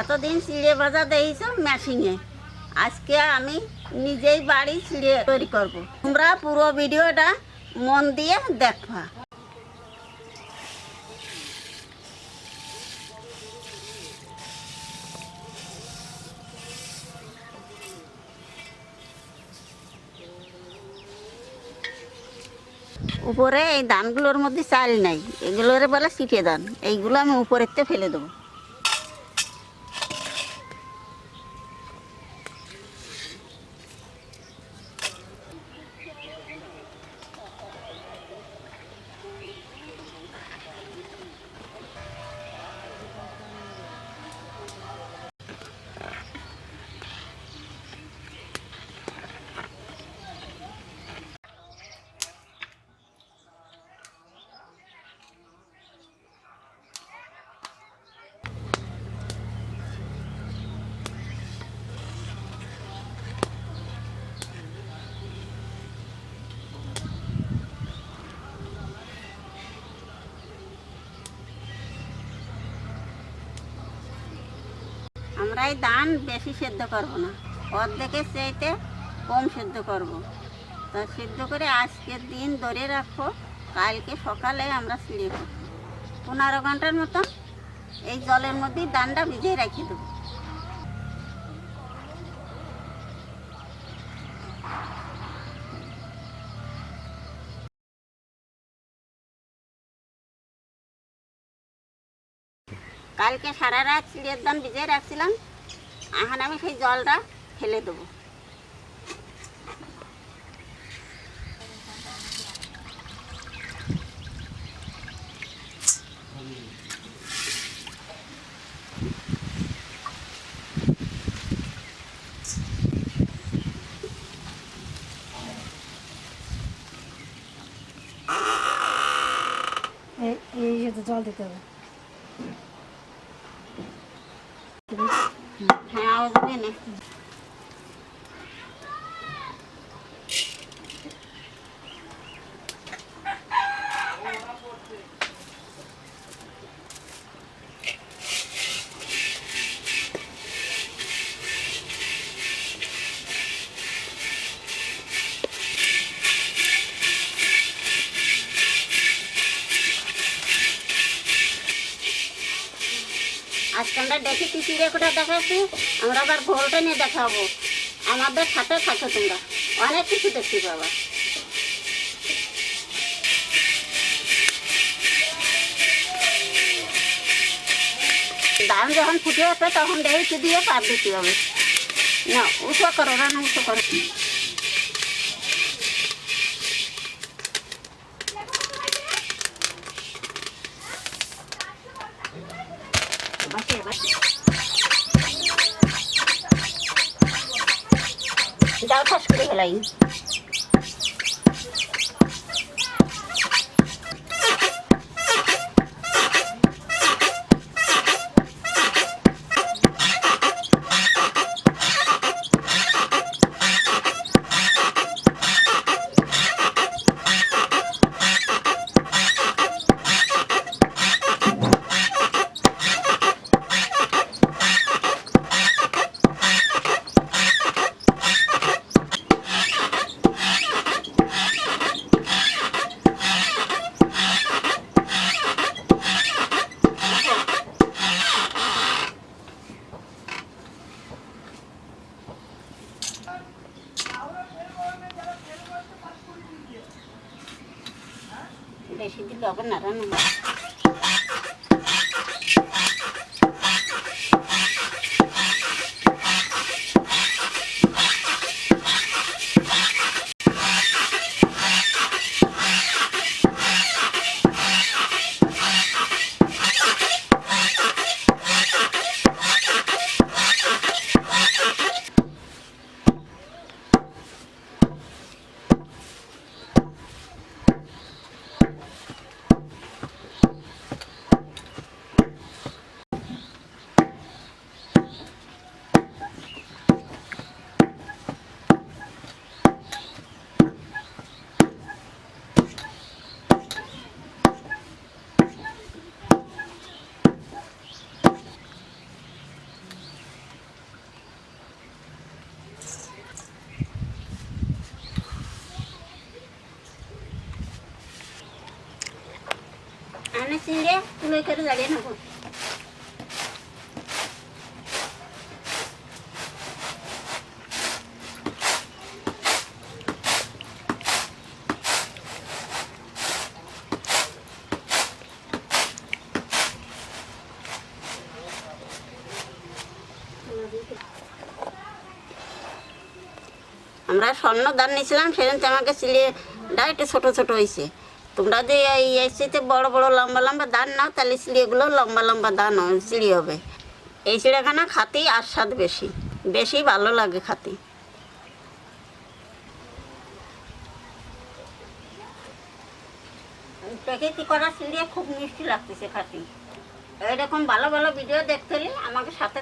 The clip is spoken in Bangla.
এতদিন চিড়ে ভাজা দিয়েছ মেশিনে, আজকে আমি নিজেই বাড়ি চিড়ে তৈরি করব। তোমরা পুরো ভিডিওটা মন দিয়ে দেখবা। উপরে এই ধানগুলোর মধ্যে চাল নাই, এগুলোর বলে ছিটে ধান, এইগুলো আমি উপরেতে ফেলে দেবো। আমরা এই ধান বেশি সেদ্ধ করব না, অর্ধেকের চাইতে কম সেদ্ধ করব। তা সেদ্ধ করে আজকের দিন ধরে রাখবো, কালকে সকালে আমরা ছিঁড়ে করব। 15 ঘন্টার মতো এই জলের মধ্যে ধানটা ভিজিয়ে রেখে দেবো। কালকে সারা রাত চিড়ের ধান ভিজিয়ে রাখছিলাম, এখন আমি সেই জলটা ফেলে দেবো। এই যে জল দিতে হবে। হ্যাঁ, আসবে না। আজকে আমরা দেখেছি চিড়ে কোটা দেখাচ্ছি, আমরা আবার ঘোলটা নিয়ে দেখাবো। আমাদের সাথে থাকো, তোমরা অনেক কিছু দেখতে পাবা। ধান যখন ফুটে আসবে তখন দেখি দিয়ে পাত দিতে হবে। না, উঁচু করো, রান্না উঁচু করো। যাও ঠাস করে ফেলাই। বেশি দিলে হবে না রান্না। চিড়ে তুলে করে দাঁড়িয়ে নেবো। আমরা স্বর্ণ ধান নিয়েছিলাম, সেদিন তো আমাকে চিড়েটা একটু ছোটো ছোটো হয়েছে। তোমরা যদি এই এসিতে বড় বড় লম্বা লম্বা ধান নাও, তাহলে চিড়িগুলো লম্বা লম্বা ধান চিড়ি হবে। এই চিড়িয়াখানা খাতেই আর স্বাদ বেশি, বেশি ভালো লাগে খাতে। প্যাকেটি করা চিড়িয়া খুব মিষ্টি লাগতেছে খাতে। এরকম ভালো ভালো ভিডিও দেখতে হলে আমাকে সাথে